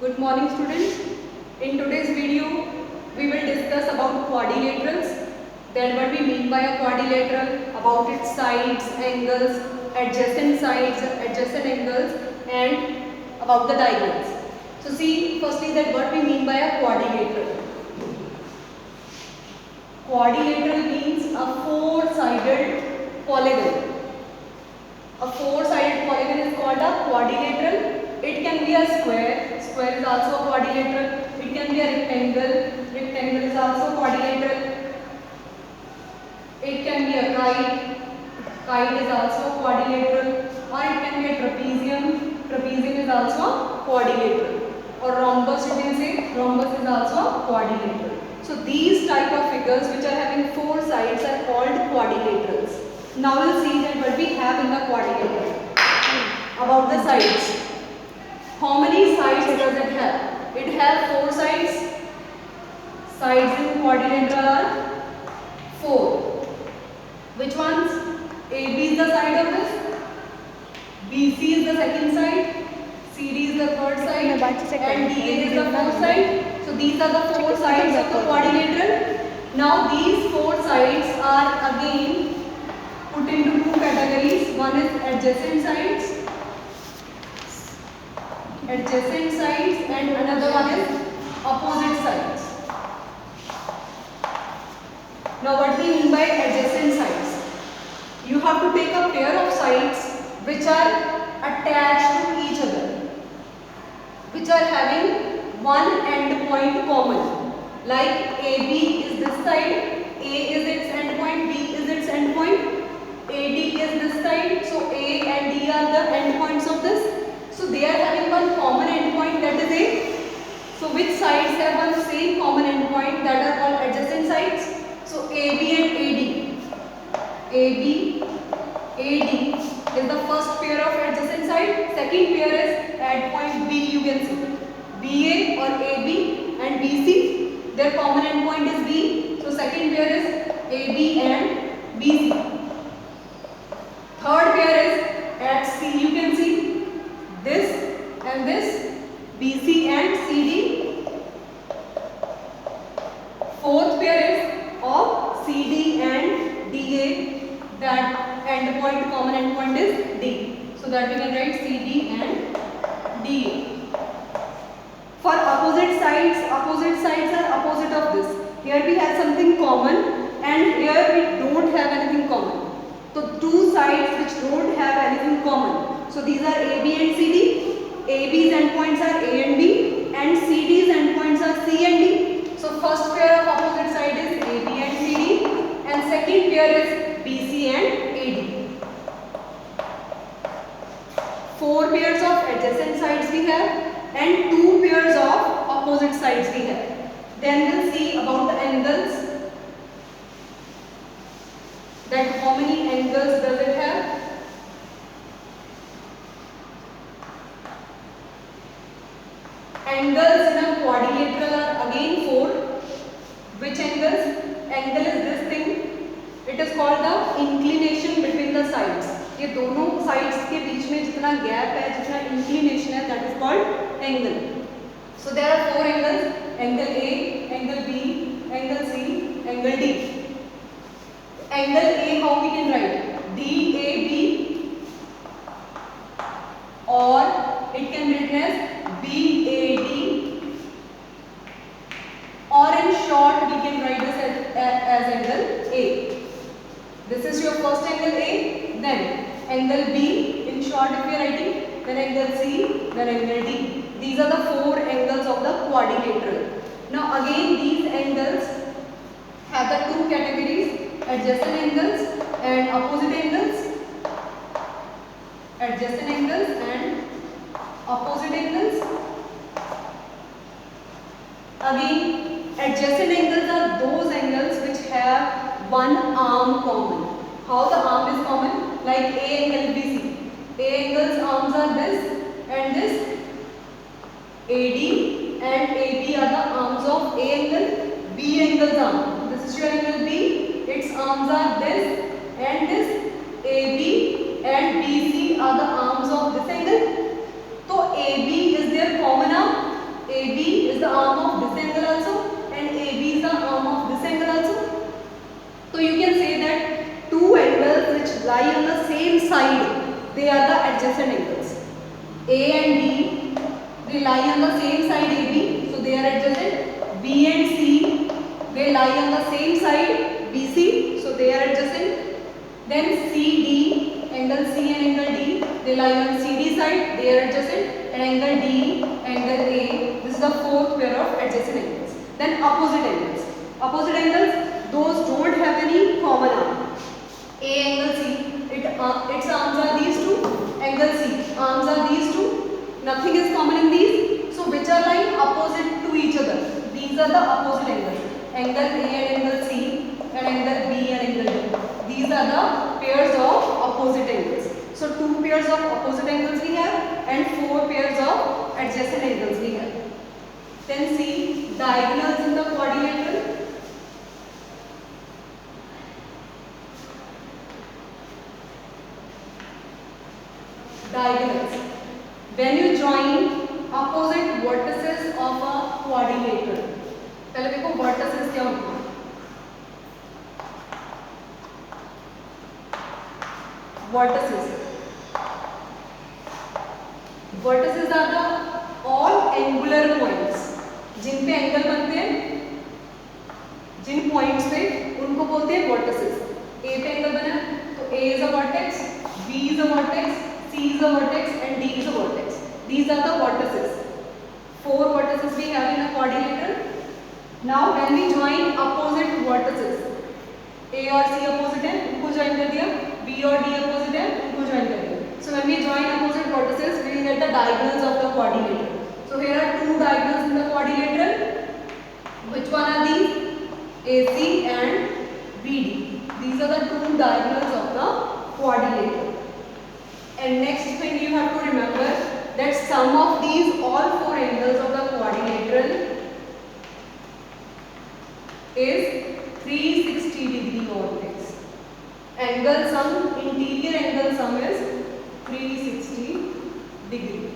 Good morning students. In today's video we will discuss about quadrilaterals, that what we mean by a quadrilateral, about its sides, angles, adjacent sides, adjacent angles, and about the diagonals. So see firstly that what we mean by a quadrilateral. Quadrilateral means a four-sided polygon. A four-sided polygon is called a quadrilateral. It can be a square. Square is also a quadrilateral. It can be a rectangle. Rectangle is also a quadrilateral. It can be a kite. Kite is also a quadrilateral. Or it can be a trapezium. Trapezium is also a quadrilateral. Or rhombus, you can say. Rhombus is also a quadrilateral. So these type of figures which are having four sides are called quadrilaterals. Now we'll see that what we have in the quadrilateral. About the sides. How many sides does it have? It has four sides. Sides in quadrilateral are four. Which ones? AB is the side of this. BC is the second side. CD is the third side. And DA is the fourth side. So these are the four sides of the quadrilateral. Now these four sides are again put into two categories. One is adjacent sides. Adjacent sides, and another one is opposite sides. Now what we mean by adjacent sides? You have to take a pair of sides which are attached to each other, which are having one end point common. Like AB is this side, A is its end point, B is its end point, AD is this side, so A and D are the end points of this. So they are having one common endpoint, that is A. So which sides have one same common endpoint, that are called adjacent sides? So AB and AD. AB, AD is the first pair of adjacent side. Second pair is at point B, you can see. BA or AB and BC, their common endpoint is B. So second pair is AB and BC. Third pair is at C, you can see. This and this, BC and CD. Fourth pair is of CD and DA. That end point, common end point is D. So that we can write CD and DA. For opposite sides are opposite of this. Here we have something common and here we don't have anything common. So two sides which don't have anything common. So these are AB and CD. AB's endpoints are A and B and CD's endpoints are C and D. So first pair of opposite side is AB and CD and second pair is BC and AD. Four pairs of adjacent sides we have and two pairs of opposite sides we have. Then we'll see about the angles. That how many angles does it have? Angles in a quadrilateral are again four. Which angles? Angle is this thing. It is called the inclination between the sides. ये दोनों sides के बीच में जितना gap है, जितना inclination है, that is called angle. So there are four angles: angle A, angle B, angle C, angle D. Angle A, how we can write? DAB, or it can be written as BAD, or in short we can write this as angle A. This is your first angle A, then angle B, in short if we are writing, then angle C, then angle D. These are the four angles of the quadrilateral. Now again these angles have the two categories: adjacent angles and opposite angles. Adjacent angles and opposite angles. Again, adjacent angles are those angles which have one arm common. How the arm is common? Like A angle BC. A angle's arms are this and this. AD and AB are the arms of A angle. B angle's arm. This is your angle B. Its arms are this and this. AB and BC are the arms of this angle. So AB is their common arm they are the adjacent angles. A and D, they lie on the same side AB, so they are adjacent. B and C, they lie on the same side BC, so they are adjacent. Then CD, angle C and angle D, they lie on CD side, they are adjacent. And angle D, angle A, this is the fourth pair of adjacent angles. Then opposite angles. Opposite angles, those don't have any common arm. A angle C, its arms are these two. Angle C, arms are these two. Nothing is common in these. So which are lying opposite to each other? These are the opposite angles. Angle A and angle C and angle B and angle D. These are the pairs of opposite angles. So 2 pairs of opposite angles we have and 4 pairs of adjacent angles we have. Then see diagonals in the quadrilateral. Diagonals. When you join opposite vertices of a quadrilateral, पहले देखो vertices क्या होते हैं? Vertices. Vertices are the all angular points. जिन पे angle बनते हैं, जिन points पे उनको बोलते हैं vertices. A पे एंगल बना तो A is a vertex, B is a vertex, C is a vertex and D is a vertex. These are the vertices. 4 vertices we have in a quadrilateral. Now when we join opposite vertices, A और C opposite है, उनको join कर दिया. B और D opposite है, उनको join कर दिया. So when we join opposite vertices, we will get the diagonals of the quadrilateral. So here are 2 diagonals in the quadrilateral. Which one are these? AC and BD. These are the 2 diagonals of the quadrilateral. And next thing you have to remember that sum of these all 4 angles of the quadrilateral is 360 degree always. Angle sum, interior angle sum is 360 degree.